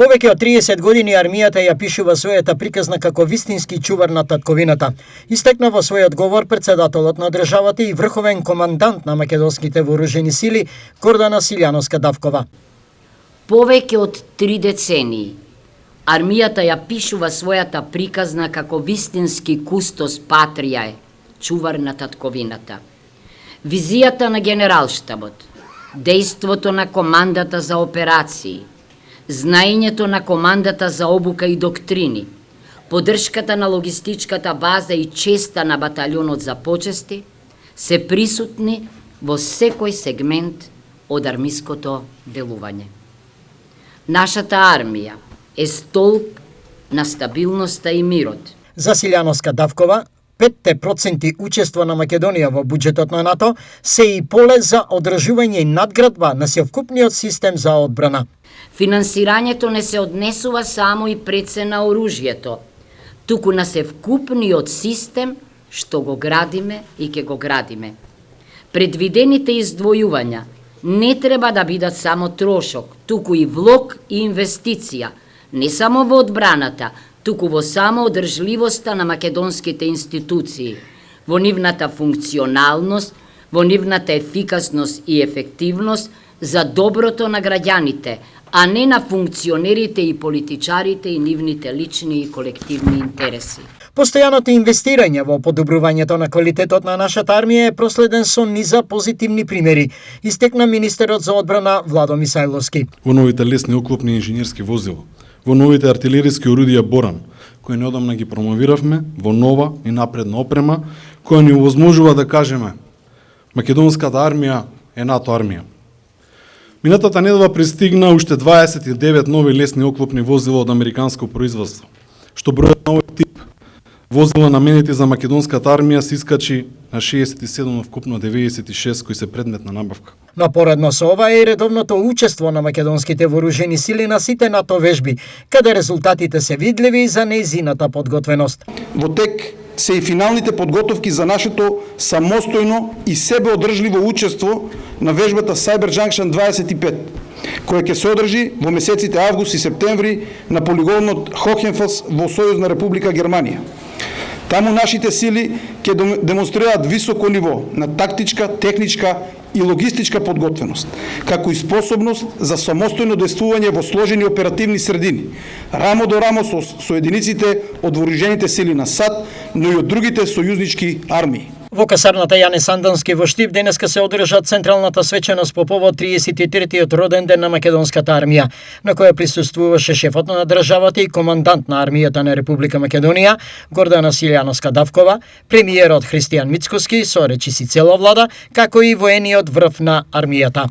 Повеќе од 30 години армијата ја пишува својата приказна како вистински чувар на татковината. Истекна во својот говор председателот на државата и врховен командант на македонските вооружени сили Гордана Силјановска-Давкова. Повеќе од 3 децении армијата ја пишува својата приказна како вистински кустос патријаe, чувар на татковината. Визијата на генералштабот, дејството на командата за операции, знаењето на командата за обука и доктрини, поддршката на логистичката база и честа на баталјонот за почести се присутни во секој сегмент од армиското делување. Нашата армија е столб на стабилноста и мирот. За Силјановска-Давкова, 5% учество на Македонија во буџетот на НАТО се и поле за одржување и надградба на севкупниот систем за одбрана. Финансирањето не се однесува само и пред се на оружјето, туку на севкупниот систем што го градиме и ќе го градиме. Предвидените издвојувања не треба да бидат само трошок, туку и влог и инвестиција, не само во одбраната, туку во само одржливоста на македонските институции, во нивната функционалност, во нивната ефикасност и ефективност за доброто на граѓаните, а не на функционерите и политичарите и нивните лични и колективни интереси. Постојаното инвестирање во подобрувањето на квалитетот на нашата армија е проследен со низа позитивни примери, истекна министерот за одбрана Владо Мисајловски. Во новите лесни оклопни инженерски возила, во новите артилериски орудија Боран, кои неодамна ги промовиравме, во нова и напредна опрема, која ни овозможува да кажеме македонската армија е НАТО армија. Минатата недела пристигна уште 29 нови лесни оклопни возила од американско производство, што бројот на овој тип возила наменети за македонската армија се искачи на 67 вкупно 96 кои се предмет на набавка. Напоредно со ова е редовното учество на македонските вооружени сили на сите НАТО вежби, каде резултатите се видливи за нејзината подготвеност. Во тек се и финалните подготовки за нашето самостојно и себеодржливо учество на вежбата Cyber Junction 25, која ќе се одржи во месеците август и септември на полигонот Хохенфелс во Сојузна Република Германија. Таму нашите сили ќе демонстрираат високо ниво на тактичка, техничка и логистичка подготвеност, како и способност за самостојно действување во сложени оперативни средини, рамо до рамо со единиците од вооружените сили на САД, но и од другите сојузнички армии. Во касарната Јане Сандански во Штип денеска се одржа централната свеченост по повод 33-тиот роден ден на македонската армија, на која присуствуваше шефот на државата и командант на армијата на Република Македонија Гордана Силјановска-Давкова, премиерот Христијан Мицкоски со речиси цела влада, како и воениот врв на армијата.